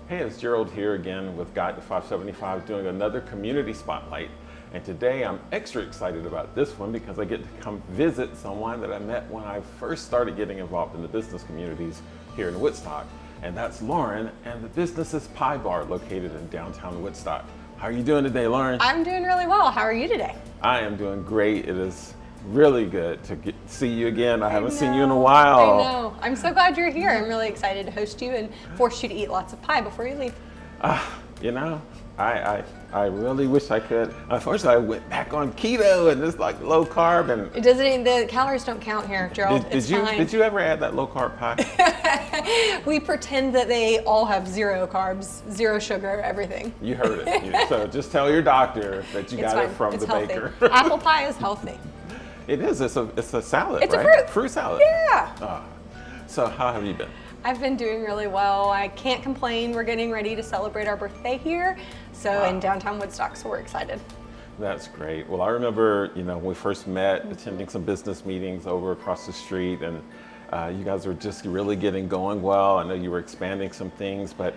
Hey, it's Gerald here again with Guide to 575 doing another community spotlight. And today I'm extra excited about this one because I get to come visit someone that I met when I first started getting involved in the business communities here in Woodstock. And that's Lauren, and the business is Pie Bar located in downtown Woodstock. How are you doing today, Lauren? I'm doing really well. How are you today? I am doing great. It is really good to see you again. I haven't seen you in a while. I know. I'm so glad you're here. I'm really excited to host you and force you to eat lots of pie before you leave. I really wish I could. Unfortunately, I went back on keto and it's like low carb and It doesn't. The calories don't count here, Gerald. It's fine. Did you ever add that low carb pie? We pretend that they all have zero carbs, zero sugar, everything. You heard it. So just tell your doctor that you got it from the healthy. baker. Apple pie is healthy. It is. It's a salad, It's right? a fruit. Fruit salad. Yeah. So how have you been? I've been doing really well. I can't complain. We're getting ready to celebrate our birthday here, in downtown Woodstock, so we're excited. That's great. Well, I remember, when we first met, attending some business meetings over across the street, and you guys were just really getting going well. I know you were expanding some things, but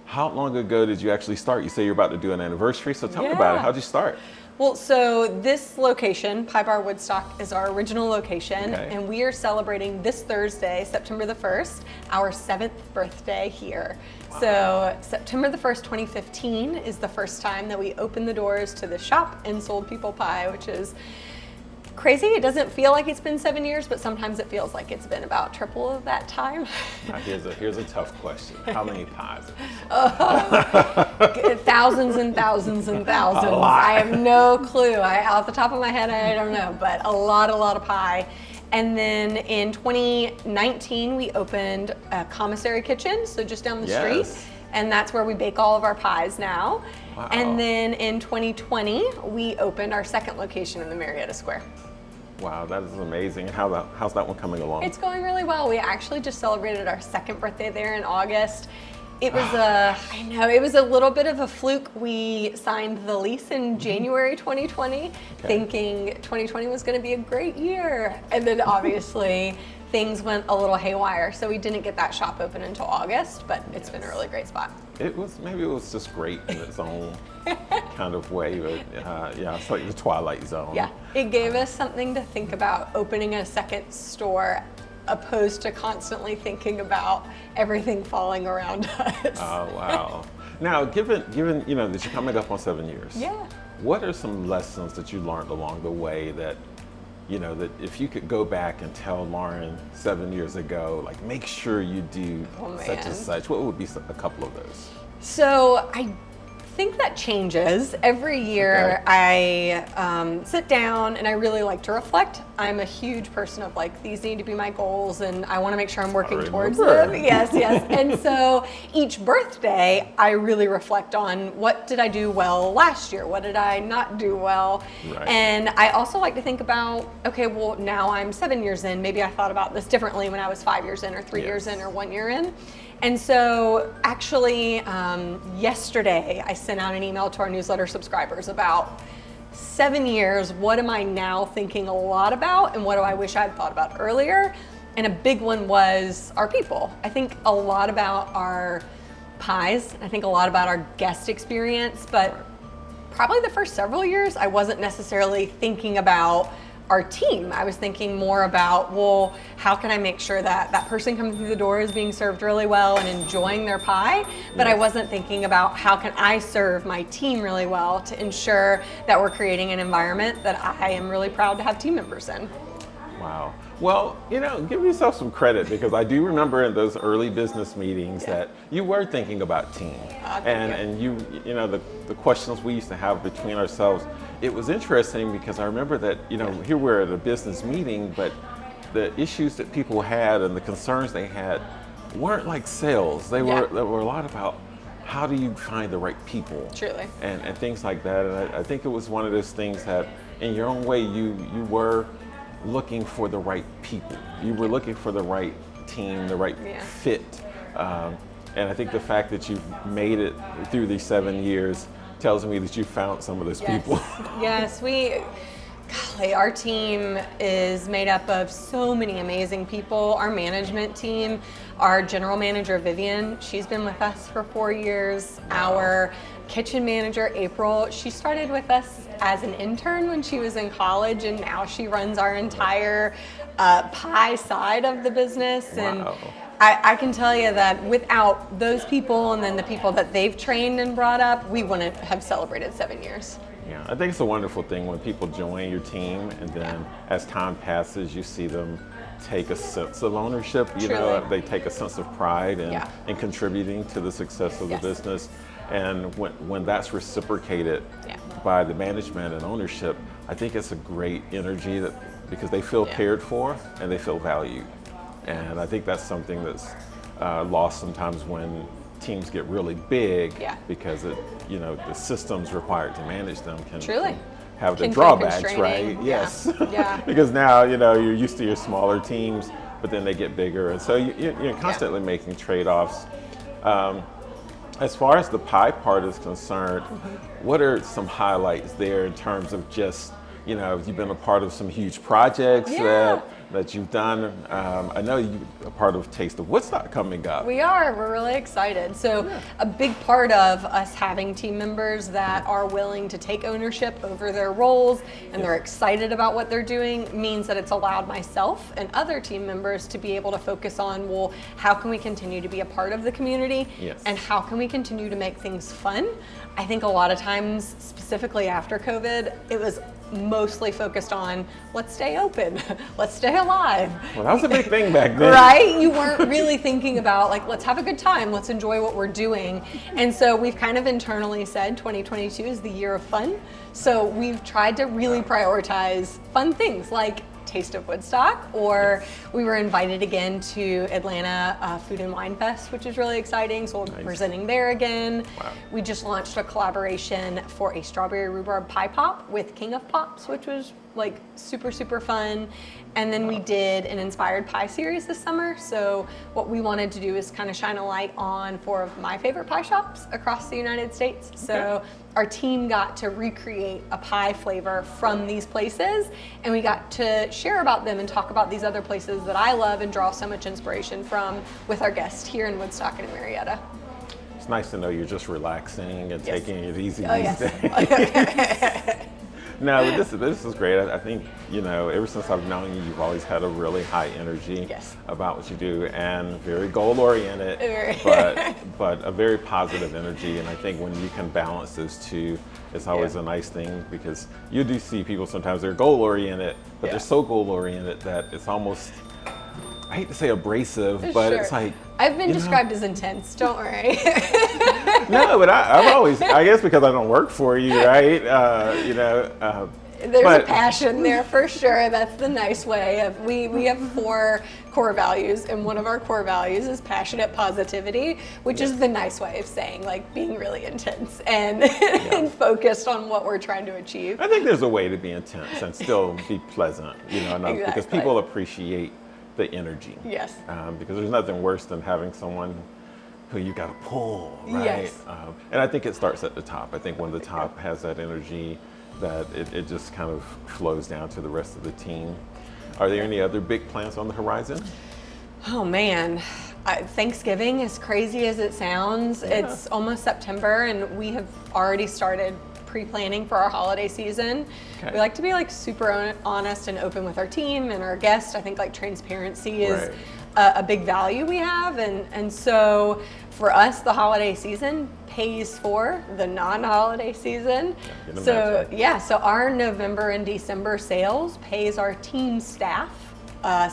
how long ago did you actually start? You say you're about to do an anniversary, so tell me about it. How'd you start? Well, so this location, Pie Bar Woodstock, is our original location, and we are celebrating this Thursday, September the 1st, our 7th birthday here. Wow. So September the 1st, 2015 is the first time that we opened the doors to the shop and sold people pie, which is crazy. It doesn't feel like it's been 7 years, but sometimes it feels like it's been about triple of that time. Now here's a tough question. How many pies? Thousands and thousands and thousands. I have no clue. Off the top of my head, I don't know, but a lot of pie. And then in 2019, we opened a commissary kitchen, so just down the street. And that's where we bake all of our pies now. Wow. And then in 2020, we opened our second location in the Marietta Square. Wow, that is amazing. How's that one coming along? It's going really well. We actually just celebrated our second birthday there in August. It was it was a little bit of a fluke. We signed the lease in January 2020, thinking 2020 was going to be a great year. And then obviously things went a little haywire. So we didn't get that shop open until August, but it's been a really great spot. Maybe it was just great in its own kind of way, but it's like the Twilight Zone. Yeah, it gave us something to think about opening a second store, opposed to constantly thinking about everything falling around us. Oh, wow. Now, given that you're coming up on 7 years, what are some lessons that you learned along the way that that if you could go back and tell Lauren 7 years ago, like, make sure you do such and such, what would be a couple of those? So I think that changes every year. I sit down and I really like to reflect. I'm a huge person of like, these need to be my goals and I want to make sure I'm working towards them. Yes. And so each birthday I really reflect on, what did I do well last year? What did I not do well? Right. And I also like to think about, okay, well, now I'm 7 years in, maybe I thought about this differently when I was 5 years in or 3 years in or 1 year in. And so actually yesterday I sent out an email to our newsletter subscribers about 7 years, what am I now thinking a lot about and what do I wish I'd thought about earlier? And a big one was our people. I think a lot about our pies. I think a lot about our guest experience, but probably the first several years I wasn't necessarily thinking about our team. I was thinking more about, well, how can I make sure that that person coming through the door is being served really well and enjoying their pie? But I wasn't thinking about how can I serve my team really well to ensure that we're creating an environment that I am really proud to have team members in. Wow. Well, give yourself some credit because I do remember in those early business meetings that you were thinking about team. And the questions we used to have between ourselves, it was interesting because I remember that, here we're at a business meeting, but the issues that people had and the concerns they had weren't like sales. They were a lot about how do you find the right people? Truly. And things like that. And I think it was one of those things that in your own way you were looking for the right people. You were looking for the right team, the right fit. And I think the fact that you've made it through these 7 years tells me that you found some of those people. Yes, Golly, our team is made up of so many amazing people. Our management team, our general manager, Vivian, she's been with us for 4 years. Our kitchen manager, April, she started with us as an intern when she was in college, and now she runs our entire pie side of the business. And I can tell you that without those people and then the people that they've trained and brought up, we wouldn't have celebrated 7 years. Yeah, I think it's a wonderful thing when people join your team, and then as time passes, you see them take a sense of ownership. You know, they take a sense of pride in contributing to the success of the business. And when that's reciprocated by the management and ownership, I think it's a great energy because they feel cared for and they feel valued. And I think that's something that's lost sometimes when teams get really big, because the systems required to manage them can have the drawbacks, right? Yes. Because now you're used to your smaller teams, but then they get bigger, and so you're constantly making trade-offs. As far as the pie part is concerned, what are some highlights there in terms of just, you've been a part of some huge projects that you've done. I know you're a part of Taste of Woodstock coming up. We're really excited. So a big part of us having team members that are willing to take ownership over their roles and they're excited about what they're doing means that it's allowed myself and other team members to be able to focus on, well, how can we continue to be a part of the community and how can we continue to make things fun? I think a lot of times, specifically after COVID, it was mostly focused on let's stay open, let's stay alive. Well, that was a big thing back then. Right? You weren't really thinking about let's have a good time, let's enjoy what we're doing. And so we've kind of internally said 2022 is the year of fun. So we've tried to really prioritize fun things like Taste of Woodstock, or we were invited again to Atlanta Food and Wine Fest, which is really exciting. So we'll be presenting there again. We just launched a collaboration for a strawberry rhubarb pie pop with King of Pops, which was super, super fun. And then we did an inspired pie series this summer. So what we wanted to do is kind of shine a light on 4 of my favorite pie shops across the United States. So our team got to recreate a pie flavor from these places, and we got to share about them and talk about these other places that I love and draw so much inspiration from with our guests here in Woodstock and Marietta. It's nice to know you're just relaxing and taking it easy these days. No, but this is great. I think, ever since I've known you, you've always had a really high energy about what you do, and very goal-oriented, but a very positive energy. And I think when you can balance those two, it's always a nice thing, because you do see people sometimes, they're goal-oriented, but they're so goal-oriented that it's almost, I hate to say abrasive, but it's like, I've been described as intense, don't worry. No, but I've always, I guess because I don't work for you, right? There's a passion there for sure. That's the nice way of, we have 4 core values, and one of our core values is passionate positivity, which is the nice way of saying being really intense and, and focused on what we're trying to achieve. I think there's a way to be intense and still be pleasant, because people appreciate the energy. Because there's nothing worse than having someone who you got to pull, right? And I think it starts at the top. I think when the top has that energy, that it just kind of flows down to the rest of the team. Are there any other big plans on the horizon? Oh man, Thanksgiving, as crazy as it sounds, it's almost September, and we have already started pre-planning for our holiday season. We like to be super honest and open with our team and our guests. I think transparency is a big value we have, and so for us, the holiday season pays for the non-holiday season. So so our November and December sales pays our team staff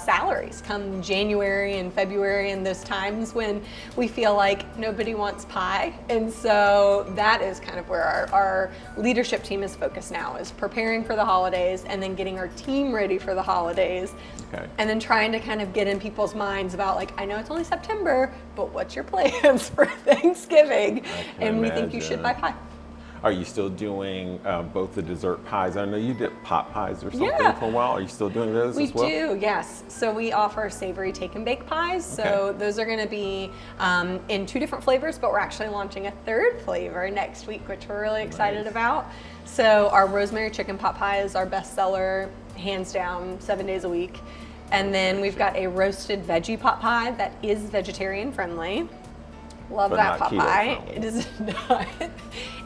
salaries come January and February, and those times when we feel like nobody wants pie. And so that is kind of where our leadership team is focused now, is preparing for the holidays and then getting our team ready for the holidays. And then trying to kind of get in people's minds about I know it's only September, but what's your plans for Thanksgiving? And we think you should buy pie. Are you still doing both the dessert pies? I know you did pot pies or something Yeah. for a while. Are you still doing those We as well? do, yes. So we offer savory take and bake pies. So Okay. those are going to be in 2 different flavors, but we're actually launching a 3rd flavor next week, which we're really excited Nice. about. So our rosemary chicken pot pie is our best seller, hands down, 7 days a week. And then we've got a roasted veggie pot pie that is vegetarian friendly. Love But that not pot keto pie. friendly. It is not.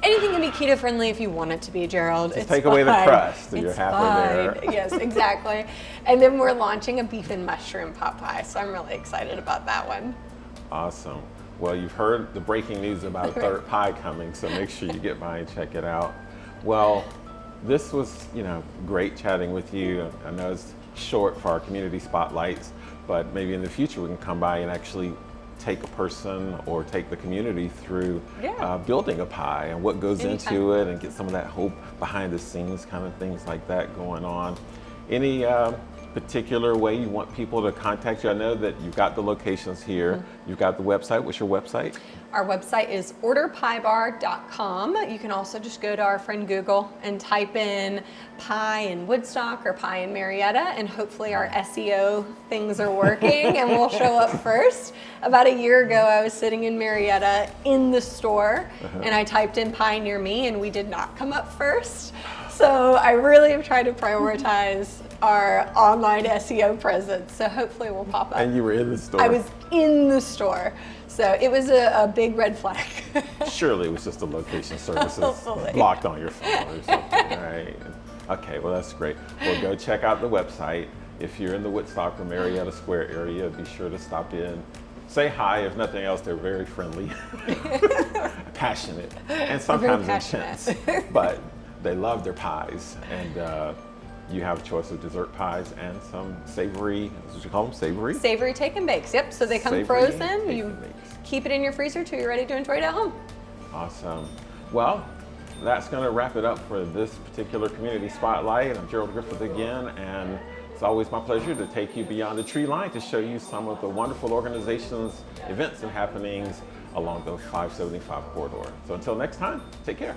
Anything can be keto friendly if you want it to be, Gerald. Just It's take away the fine. crust and you're It's halfway fine. there. Yes, exactly. And then we're launching a beef and mushroom pot pie, so I'm really excited about that one. Awesome. Well, you've heard the breaking news about a 3rd pie coming, so make sure you get by and check it out. Well, this was, great chatting with you. I know it's short for our community spotlights, but maybe in the future we can come by and actually take a person or take the community through Yeah. building a pie and what goes Anytime. into it, and get some of that whole behind the scenes kind of things like that going on. Any particular way you want people to contact you? I know that you've got the locations here. You've got the website. What's your website? Our website is orderpiebar.com. You can also just go to our friend Google and type in pie in Woodstock or pie in Marietta, and hopefully our SEO things are working and we'll show up first. About a year ago, I was sitting in Marietta in the store and I typed in pie near me and we did not come up first. So I really have tried to prioritize our online SEO presence. So hopefully we'll pop up. And you were in the store. I was in the store. So it was a big red flag. Surely it was just the location services Hopefully. blocked on your phone or something, right? Okay, well that's great. Well, go check out the website. If you're in the Woodstock or Marietta Square area, be sure to stop in. Say hi. If nothing else, they're very friendly, passionate, and sometimes intense. But they love their pies, and you have a choice of dessert pies and some savory. What you call them? Savory. Savory take and bakes. Yep. So they come Savory frozen. take You and bakes. keep it in your freezer till you're ready to enjoy it at home. Awesome. Well, that's going to wrap it up for this particular community spotlight. I'm Gerald Griffith again, and it's always my pleasure to take you beyond the tree line to show you some of the wonderful organizations, events, and happenings along the 575 corridor. So until next time, take care.